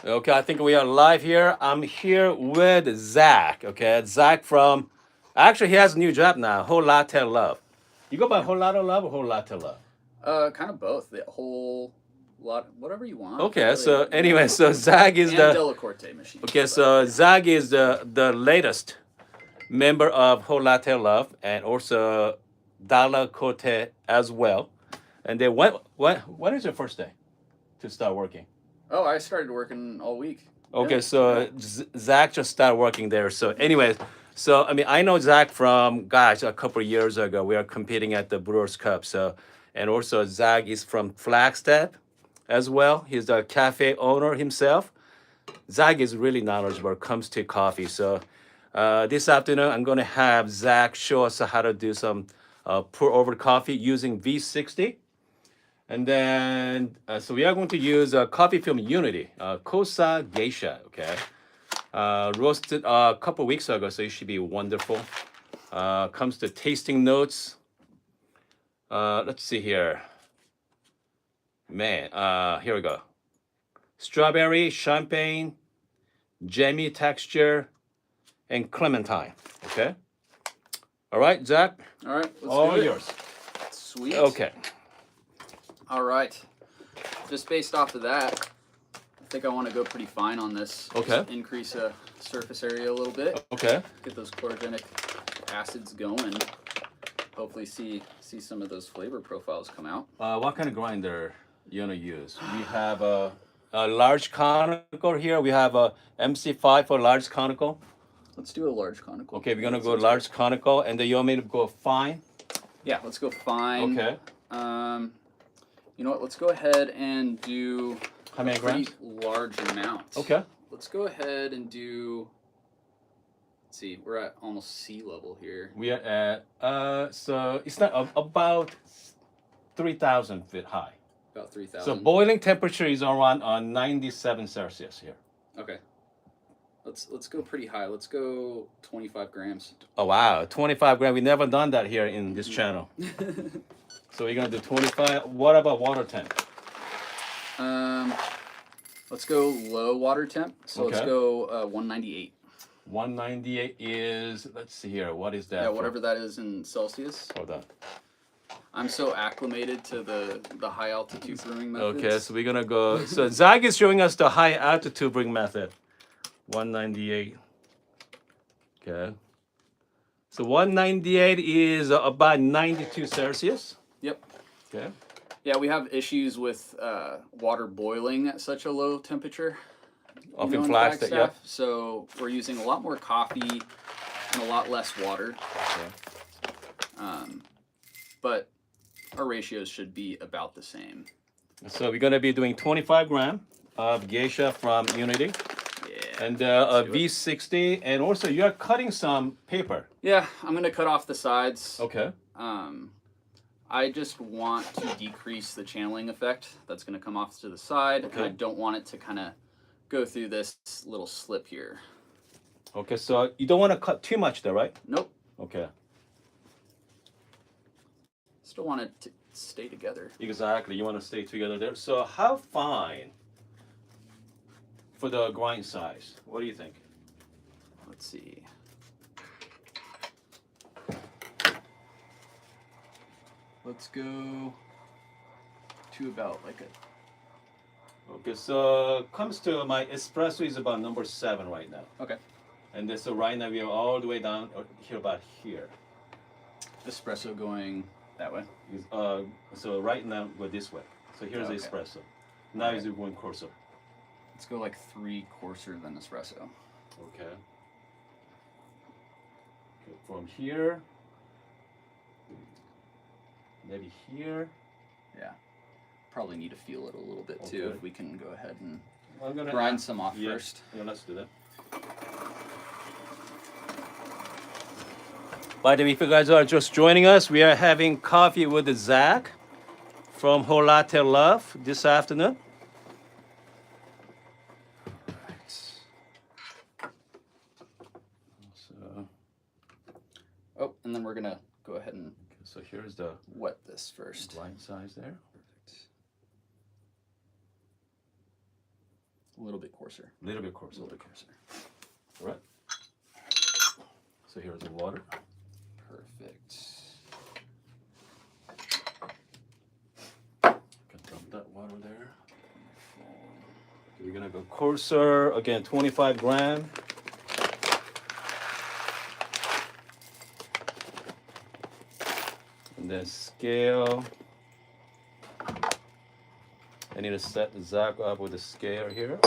Okay, I think we are live here. I'm here with Zach. Okay, Zach from. Actually, he has a new job now. Whole Latte Love. You go by Yeah. Whole Latte Love or Whole Latte Love? Kind of both. The whole lot, whatever you want, Okay, really. so Yeah. anyway, so Zach is And the. Delacorte machines, Okay, but so yeah. Zach is the latest member of Whole Latte Love and also Dala Corte as well. And then when is your first day to start working? Oh, I started working all week. Yeah, Okay, yeah. so Zach just started working there. So, anyways, so I mean, I know Zach from gosh a couple of years ago. We are competing at the Brewers Cup. So, and also Zach is from Flagstaff as well. He's a cafe owner himself. Zach is really knowledgeable when it comes to coffee. So, this afternoon I'm going to have Zach show us how to do some pour over coffee using V60. And then, so we are going to use coffee from Unity, Kosa Geisha, okay? Roasted a couple weeks ago, so it should be wonderful. Comes to tasting notes. Let's see here. Man, here we go. Strawberry, champagne, jammy texture, and clementine, okay? All right, Zach, All right, let's do all it. yours. Sweet. Okay, All right. Just based off of that, I think I want to go pretty fine on this. okay, Just increase surface area a little bit. okay. Get those chlorogenic acids going. Hopefully, see some of those flavor profiles come out. What kind of grinder you gonna use? We have a large conical here. We have a MC5 for large conical. Let's do a large conical. Okay, we're Yeah, gonna that go sounds large conical, and then you want me to go fine? Yeah, let's go fine. Okay. Um, you know what? Let's go ahead and do How many a pretty grams? large amount. Okay. Let's go ahead and do. Let's see, we're at almost sea level here. We are at so it's not about 3,000 feet high. About So 3,000. boiling temperature is around 97 Celsius here. Okay. Let's go pretty high. Let's go 25 grams. Oh wow, 25 grams. We never done that here in this channel. So we're gonna do 25. What about water temp? um, let's go low water temp. So let's Okay. go 198. 198 is, let's see here, what is that? Yeah, for? whatever that is in Celsius. Hold on. I'm so acclimated to the high altitude brewing methods. Okay, so we're gonna go. So Zach is showing us the high altitude brewing method. 198. Okay. So 198 is about 92 Celsius. Yep. Okay. Yeah, we have issues with water boiling at such a low temperature. Up in Flagstaff, yeah. So we're using a lot more coffee and a lot less water. Okay. But our ratios should be about the same. So we're gonna be doing 25 gram of geisha from Unity. Yeah. And let's a do it. V60, and also you are cutting some paper. Yeah, I'm gonna cut off the sides. Okay. I just want to decrease the channeling effect that's gonna come off to the side. Okay. And I don't want it to kind of go through this little slip here. Okay, so you don't want to cut too much there, right? Nope. Okay. Still want it to stay together. Exactly. You want to stay together there. So how fine for the grind size? What do you think? Let's see. Let's go to about like a. Okay, so comes to my espresso is about number 7 right now. Okay. And then so right now we are all the way down here about here. Espresso going that way. So right now we're this way. So here's the Okay. espresso. Now Okay. is it going coarser. Let's go like 3 coarser than espresso. Okay. Okay. From here, maybe here. Yeah. Probably need to feel it a little bit too. Okay. If we can go ahead and I'm gonna grind some off yeah, first. Yeah, let's do that. By the way, if you guys are just joining us, we are having coffee with Zach from Whole Latte Love this afternoon. So, Oh, and then we're gonna go ahead and so here's the wet this first. grind size there. Perfect. A little bit coarser. A little bit coarser. A little bit coarser. All right. So here's the water. Perfect. Can dump that water there. We're gonna go coarser again, 25 gram. And then scale. I need to set the Zach up with the scale here.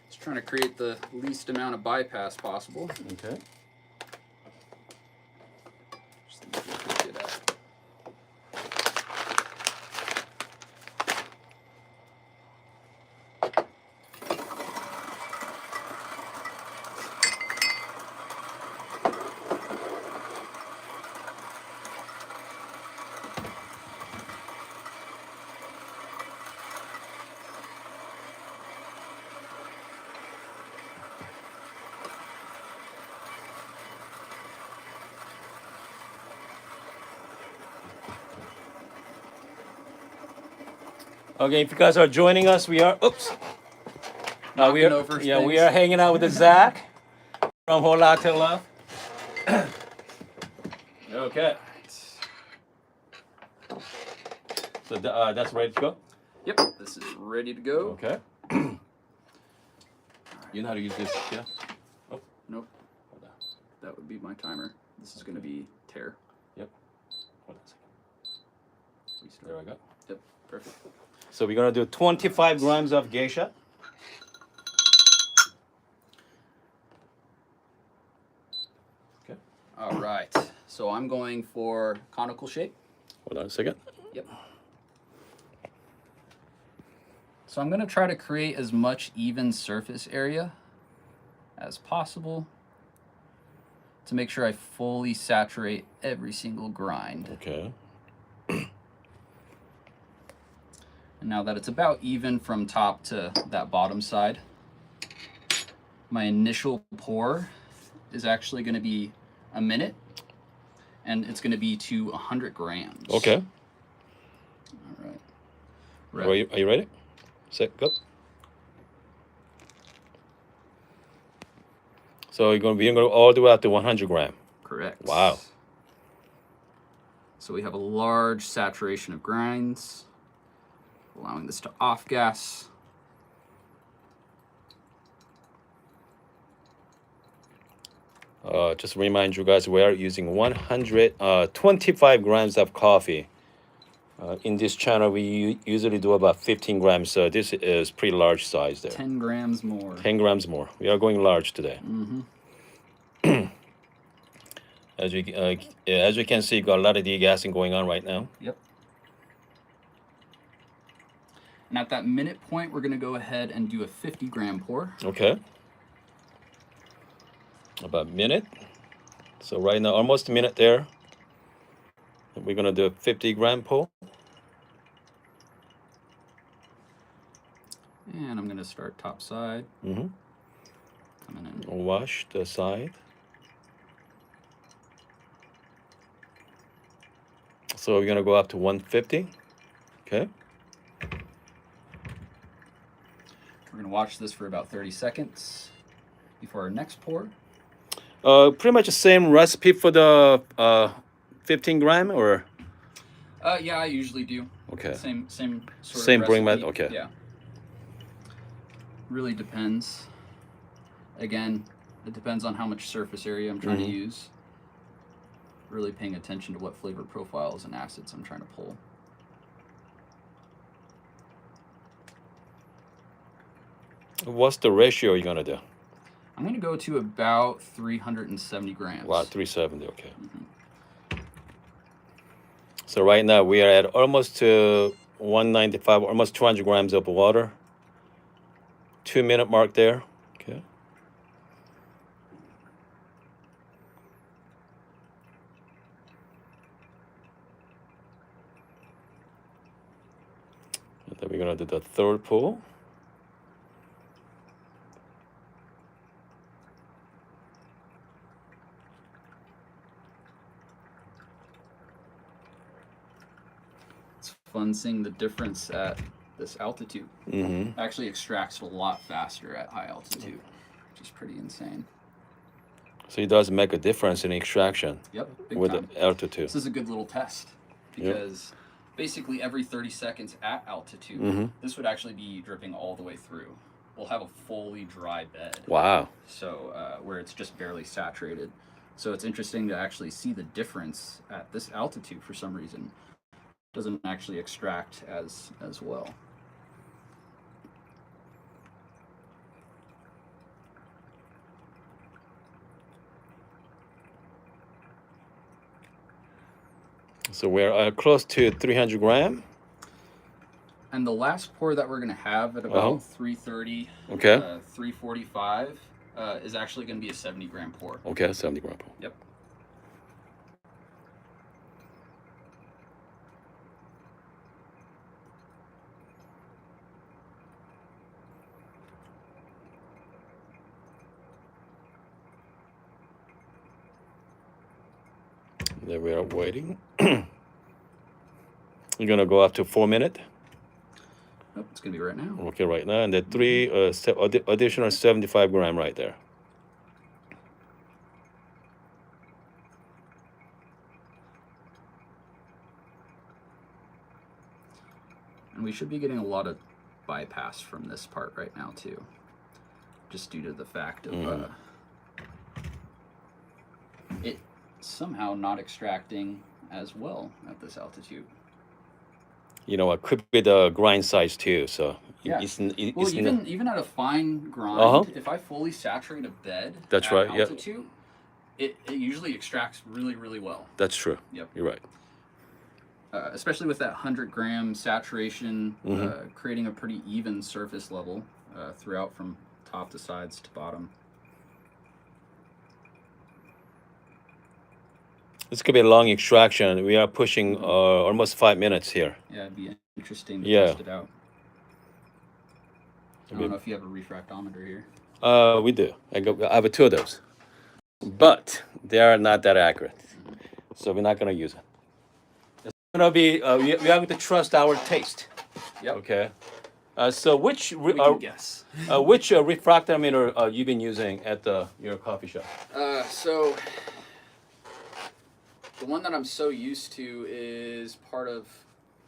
Just trying to create the least amount of bypass possible. Okay. Just the easiest way to get at. Okay, if you guys are joining us, we are. Oops. We are. Over Yeah, we things. are hanging out with the Zach from Latte Love. Okay. So that's ready to go. Yep, this is ready to go. Okay. You know how to use this, yeah? Oh. Nope. That would be my timer. This is going to be tear. Yep. Hold on a second. There we go. Yep, perfect. So we're gonna do 25 grams of geisha. Okay. All right. So I'm going for conical shape. Hold on a second. Yep. So I'm going to try to create as much even surface area as possible to make sure I fully saturate every single grind. Okay. And now that it's about even from top to that bottom side, my initial pour is actually going to be a minute, and it's going to be to 100 grams. Okay. All right. Are you ready? Set, go. So you're going to go all the way up to 100 gram. Correct. Wow. So we have a large saturation of grinds, allowing this to off gas. Just to remind you guys, we are using 125 grams of coffee. In this channel, we usually do about 15 grams, so this is pretty large size there. 10 grams more. 10 grams more. We are going large today. Mm-hmm. As you can see, got a lot of degassing going on right now. Yep. And at that minute point, we're going to go ahead and do a 50 gram pour. Okay. About a minute. So right now, almost a minute there. We're going to do a 50 gram pour. And I'm going to start top side. Mm-hmm. Coming in. Wash the side. So we're going to go up to 150. Okay. We're going to watch this for about 30 seconds before our next pour. Pretty much the same recipe for the 15 gram, or? Yeah, I usually do. Okay. Same sort Same of brewing recipe. method. Okay. Yeah. Really depends. Again, it depends on how much surface area I'm trying to use. Really paying attention to what flavor profiles and acids I'm trying to pull. What's the ratio you're gonna do? I'm going to go to about 370 grams. Wow, 370. Okay. So right now we are at almost to 195, almost 200 grams of water. 2-minute mark there. Okay. And then we're gonna do the third pull. It's fun seeing the difference at this altitude. Mm-hmm. Actually extracts a lot faster at high altitude, which is pretty insane. So it does make a difference in extraction. Yep, big with time. the altitude. This is a good little test because basically every 30 seconds at altitude, Mm-hmm. this would actually be dripping all the way through. We'll have a fully dry bed. Wow. So where it's just barely saturated. So it's interesting to actually see the difference at this altitude for some reason. It doesn't actually extract as well. So we're close to 300 gram. And the last pour that we're going to have at about 330, Okay. 345 is actually going to be a 70 gram pour. Okay, 70 gram. Yep. There we are waiting. You're gonna go up to 4 minutes. Nope, it's going to be right now. Okay, right now, and the additional 75 gram right there. And we should be getting a lot of bypass from this part right now too, just due to the fact of it somehow not extracting as well at this altitude. You know, it could be the grind size too. So Yeah. it's Well, even at a fine grind, Uh-huh. if I fully saturate a bed That's at right, yeah. altitude, it usually extracts really, really well. That's true. Yep. You're right. Especially with that 100 gram saturation, creating a pretty even surface level throughout from top to sides to bottom. This could be a long extraction. We are pushing almost 5 minutes here. Yeah, it'd be interesting to Yeah. test it out. I don't know if you have a refractometer here. We do. I have 2 of those, but they are not that accurate, so we're not gonna use it. It's gonna be we are going to trust our taste. Yep. Okay. So which We can guess. which refractometer you've been using at your coffee shop? So the one that I'm so used to is part of,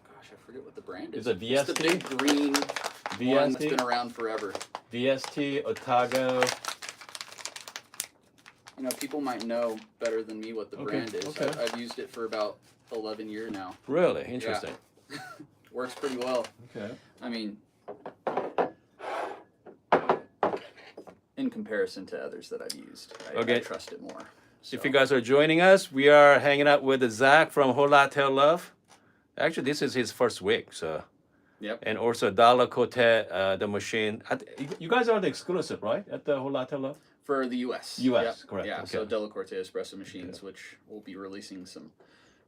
gosh, I forget what the brand is. Is it It's the VST? big green one that's VST? been around forever. VST, Otago. You know, people might know better than me what the Okay, brand is. okay. I've used it for about 11 years now. Really interesting. Works pretty well. Okay. I mean, in comparison to others that I've used, I Okay. trust it more. If So, you guys are joining us, we are hanging out with Zach from Whole Latte Love. Actually, this is his first week, so. Yep. And also Dollar Cote, the machine. You guys are the exclusive, right? At the Whole Latte Love? For the U.S. US, Yep. correct, Yeah, so okay. Delacorte espresso machines, which we'll be releasing some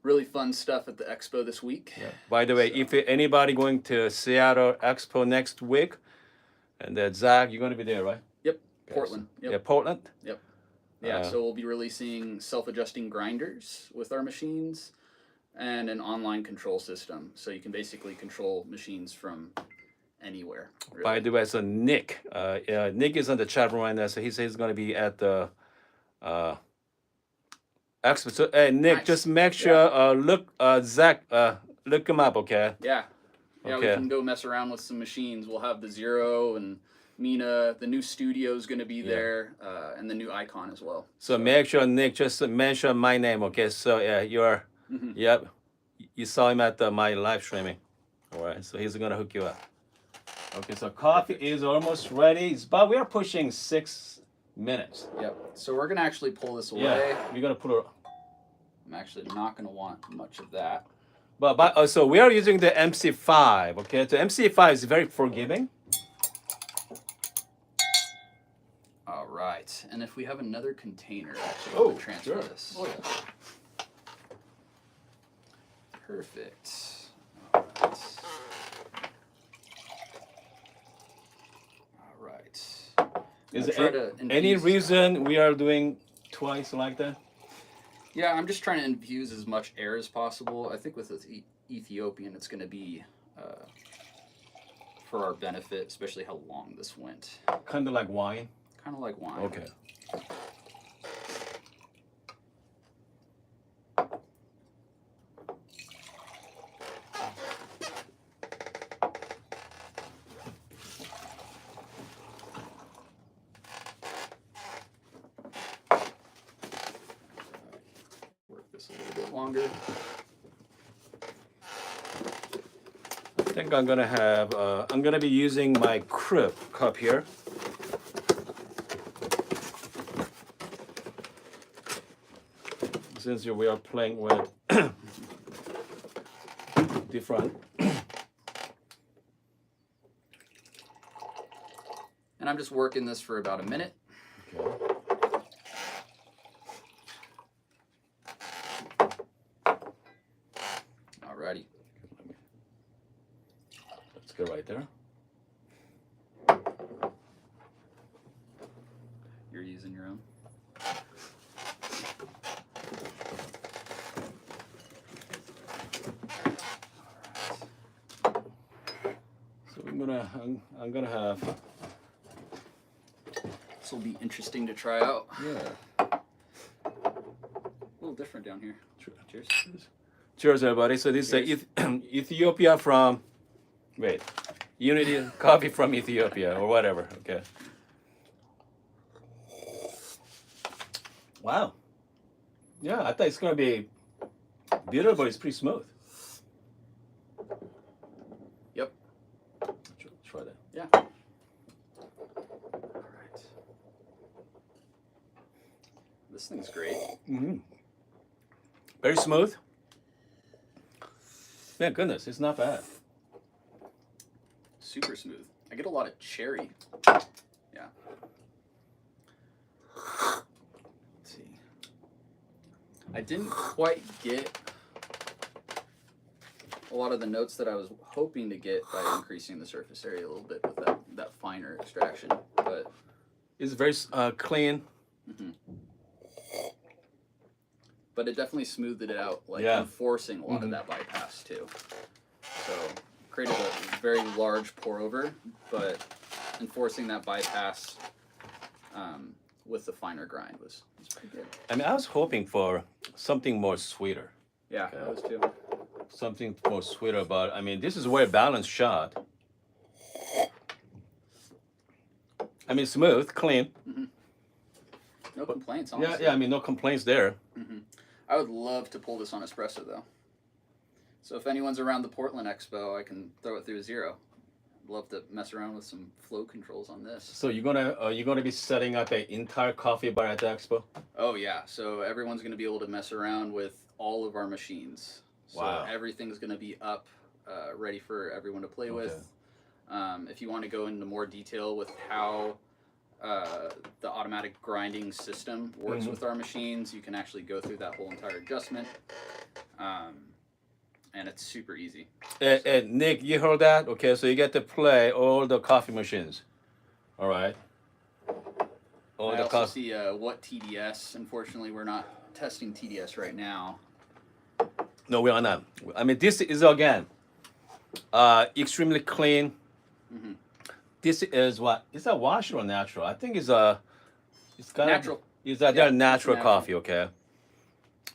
really fun stuff at the expo this week. Yeah. By the way, if anybody going to Seattle Expo next week, and Zach, you're going to be there, right? Yep. Okay, Portland. so- Yep. Yeah, Portland. Yep. Yeah, so we'll be releasing self-adjusting grinders with our machines and an online control system. So you can basically control machines from anywhere. Really. By the way, so Nick, Nick is on the chat room right now, so he says he's going to be at the expo. So, Nick, Nice. just make sure, look, Zach, look him up, okay? Yeah. Yeah, we Okay. can go mess around with some machines. We'll have the Zero and Mina. The new studio's going to be there, and the new Icon as well. So make sure, Nick, just mention my name, okay? So yeah, you're, yep, you saw him at my live streaming. All right, so he's gonna hook you up. Okay, so coffee is almost ready, but we are pushing 6 minutes. Yep. So we're going to actually pull this away. Yeah, we're gonna put it. I'm actually not going to want much of that. But so we are using the MC5, okay? The MC5 is very forgiving. All right. And if we have another container, actually, Oh, we can transfer sure. this. Oh, yeah. Perfect. All right. All right. Is try there to any infuse- reason we are doing twice like that? Yeah, I'm just trying to infuse as much air as possible. I think with this Ethiopian, it's going to be for our benefit, especially how long this went. Kind of like wine. Kind of like wine. Okay. Work this a little bit longer. I think I'm gonna have. I'm gonna be using my crib cup here. Since we are playing with different. And I'm just working this for about a minute. Okay. Alrighty. Let's go right there. You're using your own. So I'm gonna have. This will be interesting to try out. Yeah. A little different down here. Cheers. Cheers, everybody. So this is Ethiopia from. Wait. Unity coffee from Ethiopia or whatever. Okay. Wow. Yeah, I thought it's gonna be bitter, but it's pretty smooth. Yep. Try that. Yeah. All right. This thing's great. Mm-hmm. Very smooth. Man, goodness, it's not bad. Super smooth. I get a lot of cherry. Yeah. Let's see. I didn't quite get a lot of the notes that I was hoping to get by increasing the surface area a little bit with that finer extraction, but it's very clean. mm-hmm. But it definitely smoothed it out, like Yeah. enforcing a lot of that bypass too. So created a very large pour over, but enforcing that bypass with the finer grind was pretty good. I mean, I was hoping for something more sweeter. Yeah, Okay. that was too. Something more sweeter, but I mean, this is a very balanced shot. I mean, smooth, clean. Mm-hmm. No complaints, Yeah, honestly. yeah. I mean, no complaints there. Mm-hmm. I would love to pull this on espresso though. So if anyone's around the Portland Expo, I can throw it through a zero. I'd love to mess around with some flow controls on this. So you're gonna be setting up an entire coffee bar at the expo? Oh yeah, so everyone's going to be able to mess around with all of our machines. So Wow. everything's going to be up, ready for everyone to play with. If you want to go into more detail with how the automatic grinding system works Mhm. with our machines, you can actually go through that whole entire adjustment. And it's super easy. And Nick, you heard that? Okay, so you get to play all the coffee machines. All right. All I the also coffee. see what TDS. Unfortunately, we're not testing TDS right now. No, we are not. I mean, this is again extremely clean. Mm-hmm. This is what is that washer or natural? I think it's it's got Natural. Is that Yeah, they're natural natural. coffee? Okay.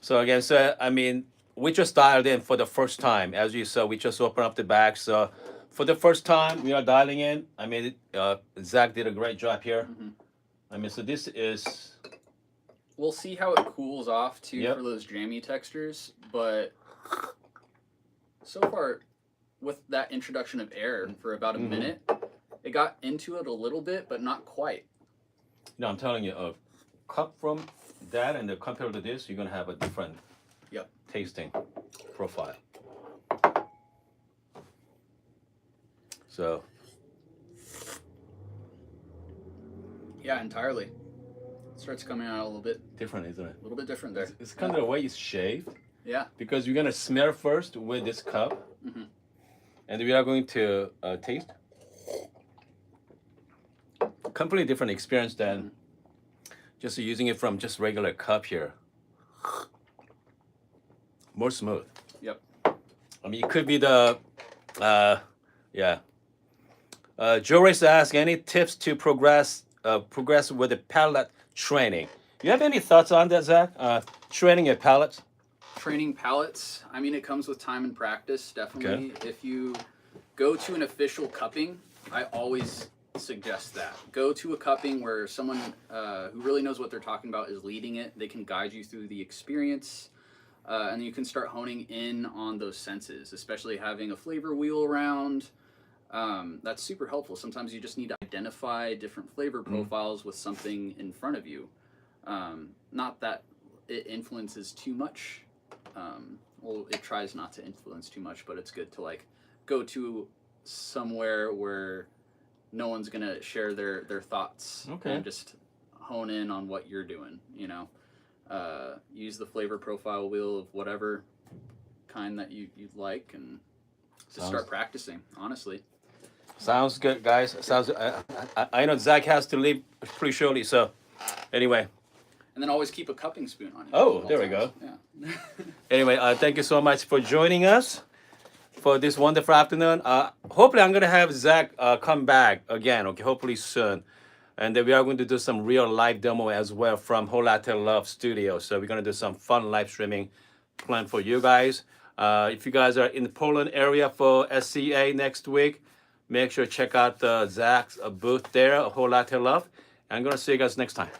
So again, so I mean, we just dialed in for the first time. As you saw, we just opened up the bag. So for the first time, we are dialing in. I mean, Zach did a great job here. Mm-hmm. I mean, so this is We'll see how it cools off too Yep. for those jammy textures, but so far with that introduction of air for about a Mhm. minute, it got into it a little bit, but not quite. no, I'm telling you, a cup from that and the compared to this, you're gonna have a different Yep. tasting profile. So Yeah, entirely. It starts coming out a little bit different, isn't it? different there. It's kind of the way it's shaved Yeah. because you're gonna smell first with this cup, Mhm. and we are going to taste. Completely different experience than just using it from just regular cup here. More smooth. Yep. I mean, it could be the, yeah. Joris asked, any tips to progress with the palate training? You have any thoughts on that, Zach? Training a palate? Training palates, I mean, it comes with time and practice, definitely. If you go to an official cupping, I always suggest that. Go to a cupping where someone who really knows what they're talking about is leading it. They can guide you through the experience, and you can start honing in on those senses, especially having a flavor wheel around. That's super helpful. Sometimes you just need to identify different flavor profiles with something in front of you. Not that it influences too much. Well, it tries not to influence too much, but it's good to like go to somewhere where no one's gonna share their thoughts and just hone in on what you're doing. You know, use the flavor profile wheel of whatever kind that you'd like, and just start practicing. Honestly, sounds good, guys. Sounds. I know Zach has to leave pretty shortly, so anyway. And then always keep a cupping spoon on you. Oh, there we go. Yeah. Anyway, thank you so much for joining us for this wonderful afternoon. Hopefully, I'm going to have Zach come back again, okay, hopefully soon. And then we are going to do some real live demo as well from Whole Latte Love Studio. So we're going to do some fun live streaming planned for you guys. If you guys are in the Poland area for SCA next week, make sure to check out Zach's booth there, Whole Latte Love. And I'm going to see you guys next time.